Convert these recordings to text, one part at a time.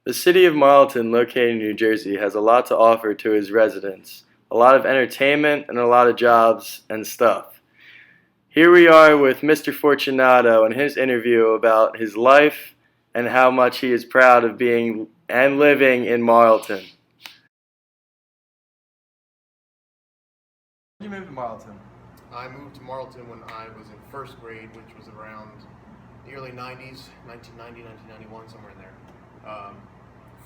The city of Marlton, located in New Jersey, has a lot to offer to its residents. A lot of entertainment and a lot of jobs and stuff. Here we are with Mr. Fortunato and his interview about his life and how much he is proud of being and living in Marlton. When did you move to Marlton? I moved to Marlton when I was in first grade, which was around the early 90s, 1990, 1991, somewhere in there.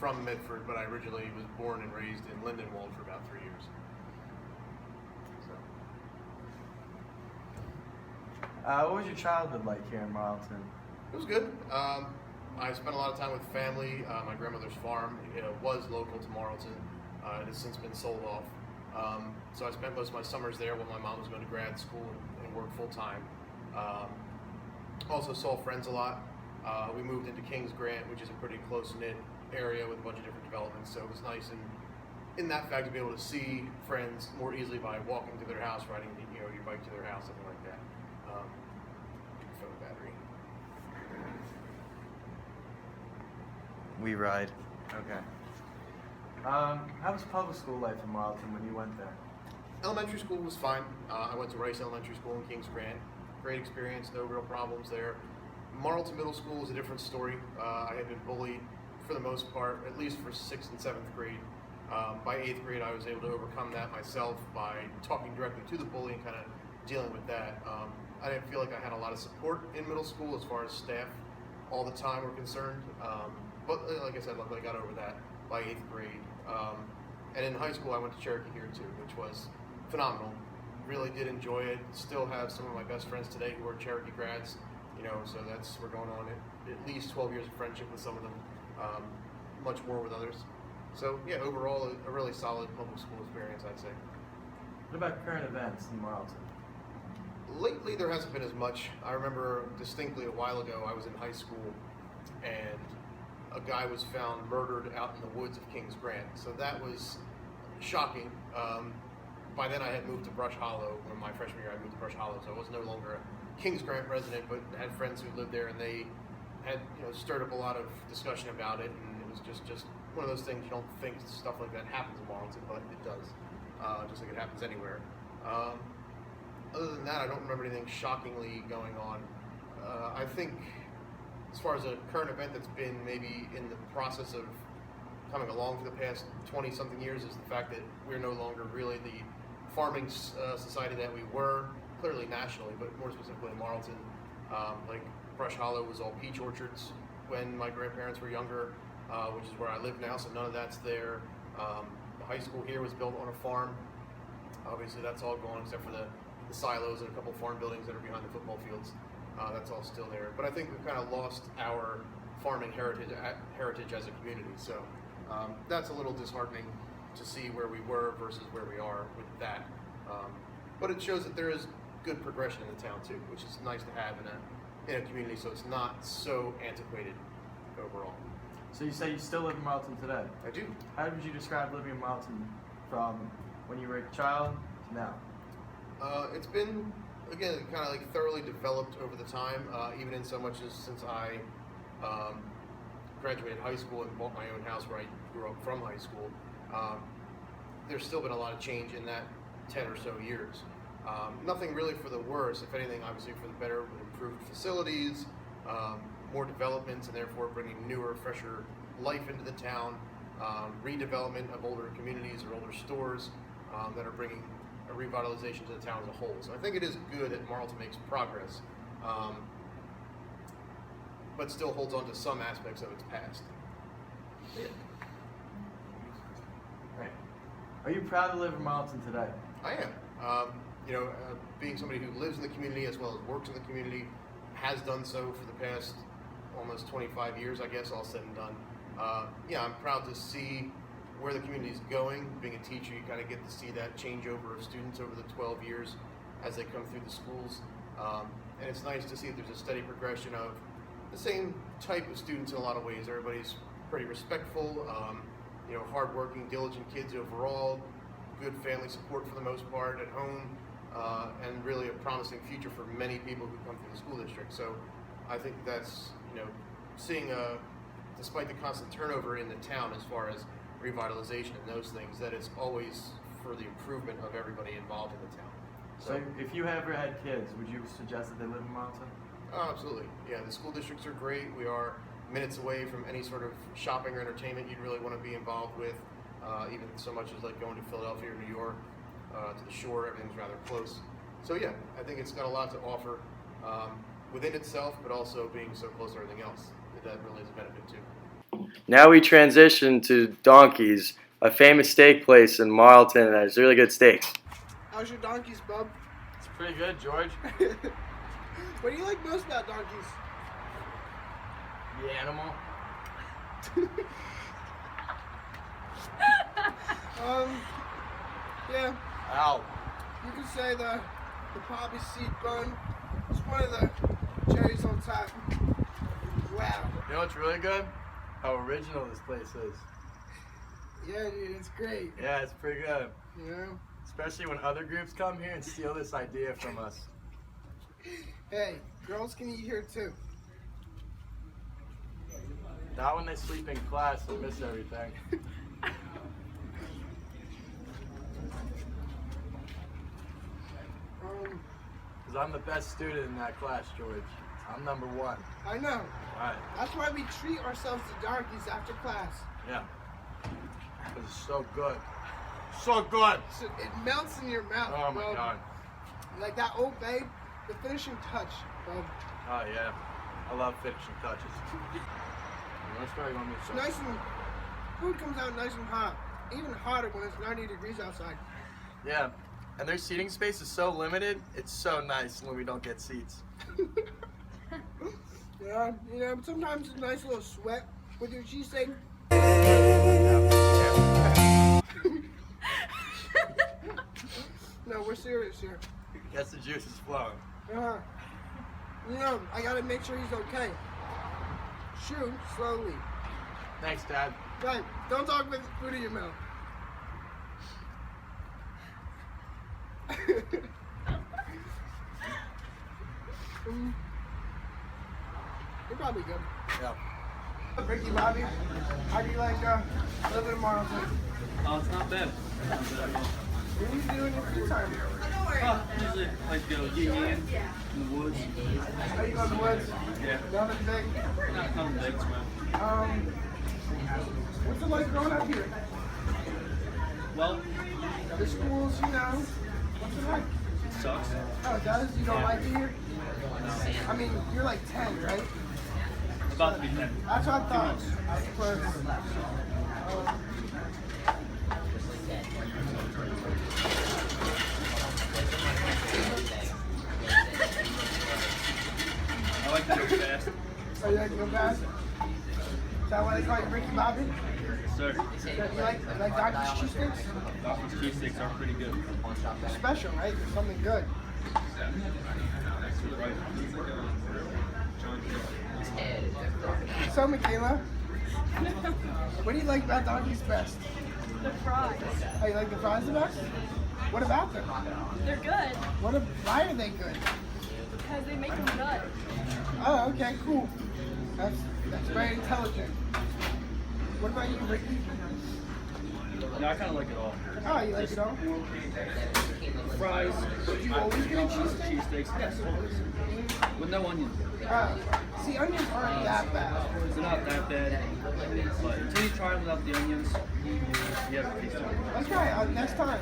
From Medford, but I originally was born and raised in Lindenwold for about 3 years. What was your childhood like here in Marlton? It was good. I spent a lot of time with family. My grandmother's farm was local to Marlton. It has since been sold off. So I spent most of my summers there when my mom was going to grad school and worked full time. Also saw friends a lot. We moved into Kings Grant, which is a pretty close-knit area with a bunch of different developments, so it was nice in that fact to be able to see friends more easily by walking to their house, riding your bike to their house, something like that. Phone battery. We ride. Okay. How was public school life in Marlton when you went there? Elementary school was fine. I went to Rice Elementary School in Kings Grant. Great experience, no real problems there. Marlton Middle School is a different story. I had been bullied for the most part, at least for 6th and 7th grade. By 8th grade, I was able to overcome that myself by talking directly to the bully and kind of dealing with that. I didn't feel like I had a lot of support in middle school as far as staff all the time were concerned. But like I said, luckily I got over that by 8th grade. And in high school, I went to Cherokee here too, which was phenomenal. Really did enjoy it. Still have some of my best friends today who are Cherokee grads. So we're going on at least 12 years of friendship with some of them, much more with others. So yeah, overall a really solid public school experience, I'd say. What about current events in Marlton? Lately there hasn't been as much. I remember distinctly a while ago I was in high school and a guy was found murdered out in the woods of Kings Grant. So that was shocking. By then I had moved to Brush Hollow. When my freshman year I moved to Brush Hollow, so I was no longer a Kings Grant resident, but had friends who lived there, and they had stirred up a lot of discussion about it, and it was just one of those things you don't think stuff like that happens in Marlton, but it does, just like it happens anywhere. Other than that, I don't remember anything shockingly going on. I think as far as a current event that's been maybe in the process of coming along for the past 20-something years is the fact that we're no longer really the farming society that we were, clearly nationally, but more specifically in Marlton. Like Brush Hollow was all peach orchards when my grandparents were younger, which is where I live now, so none of that's there. The high school here was built on a farm. Obviously that's all gone except for the silos and a couple farm buildings that are behind the football fields. That's all still there. But I think we've kind of lost our farming heritage as a community, so that's a little disheartening to see where we were versus where we are with that. But it shows that there is good progression in the town too, which is nice to have in a community, so it's not so antiquated overall. So you say you still live in Marlton today? I do. How would you describe living in Marlton from when you were a child to now? It's been, again, kind of like thoroughly developed over the time, even in so much as since I graduated high school and bought my own house where I grew up from high school. There's still been a lot of change in that 10 or so years. Nothing really for the worse, if anything, obviously for the better, with improved facilities, more developments, and therefore bringing newer, fresher life into the town, redevelopment of older communities or older stores that are bringing a revitalization to the town as a whole. So I think it is good that Marlton makes progress, but still holds on to some aspects of its past. Yeah. Right. Are you proud to live in Marlton today? I am. Being somebody who lives in the community as well as works in the community, has done so for the past almost 25 years, I guess, all said and done. I'm proud to see where the community is going. Being a teacher, you kind of get to see that changeover of students over the 12 years as they come through the schools. And it's nice to see that there's a steady progression of the same type of students in a lot of ways. Everybody's pretty respectful, hardworking, diligent kids overall, good family support for the most part at home, and really a promising future for many people who come through the school district. So I think that's, seeing to despite the constant turnover in the town as far as revitalization and those things, that it's always for the improvement of everybody involved in the town. So if you ever had kids, would you suggest that they live in Marlton? Oh, absolutely. Yeah, the school districts are great. We are minutes away from any sort of shopping or entertainment you'd really want to be involved with, even so much as like going to Philadelphia or New York, to the shore. Everything's rather close. So yeah, I think it's got a lot to offer within itself, but also being so close to everything else. That really is a benefit too. Now we transition to Donkey's, a famous steak place in Marlton that has really good steaks. How's your donkeys, bub? It's pretty good, George. What do you like most about donkeys? The animal. Yeah, Ow. you could say the poppy seed bun is one of the cherries on top. Wow. You know what's really good? How original this place is. Yeah, dude, it's great. Yeah, it's pretty good. You know? Especially when other groups come here and steal this idea from us. Hey, girls can eat here too. Not when they sleep in class and miss everything. Because I'm the best student in that class, George. I'm number one. I know. Alright. That's why we treat ourselves to donkeys after class. Yeah. Because it's so good. So good! So it melts in your mouth. Oh my bub. god. Like that Old Bay, the finishing touch, bub. Oh yeah. I love finishing touches. Let's go on this It's nice and food comes out nice and hot. Even hotter when it's 90 degrees outside. Yeah. And their seating space is so limited, it's so nice when we don't get seats. Yeah, you know, but sometimes it's a nice little sweat with your cheesesteak. No, we're serious here. Guess the juice is flowing. Uh-huh. You know, I gotta make sure he's okay. Chew slowly. Thanks, Dad. Right, don't talk with food in your mouth. You're probably good. Yeah. Ricky Bobby, how do you like living in Marlton? Oh, it's not bad. What do you do in your free time? Usually like go yin in the woods. How you go in the woods? Yeah. Nothing big? Not nothing big, man. What's it like growing up here? Well, The schools, you know. What's it like? it sucks. Oh, it does? You don't like it here? I mean, you're like 10, right? About to be 10. That's what I thought. But, I like to go fast. so you like to go fast? Is that why they call you Ricky Bobby? Sir, You like Doctor's cheesesteaks? Doctor's cheesesteaks are pretty good. Special, right? There's something good. So, Michaela, what do you like about Donkey's best? The fries. Oh, you like the fries the best? What about them? They're good Why are they good? because they make them good. Oh, okay, cool. That's very intelligent. What about you, Ricky? No, I kind of like it all. Oh, you like it all? Fries. Did you always get a cheesesteak? Cheesesteaks. Yes, always. With no onion. See, onions aren't that bad. They're not that bad. But until you try them without the onions, you have to taste them. Let's try it next time.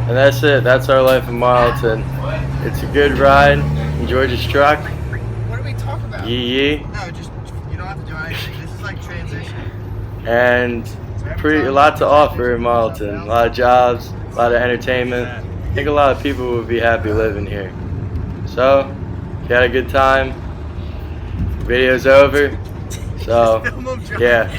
And that's it. That's our life in Marlton. It's a good ride in George's truck. What do we talk about? Yee yee. No, just, you don't have to do anything. This is like transition. And a lot to offer in Marlton. A lot of jobs, a lot of entertainment. I think a lot of people would be happy living here. So, if you had a good time, video's over. So, yeah.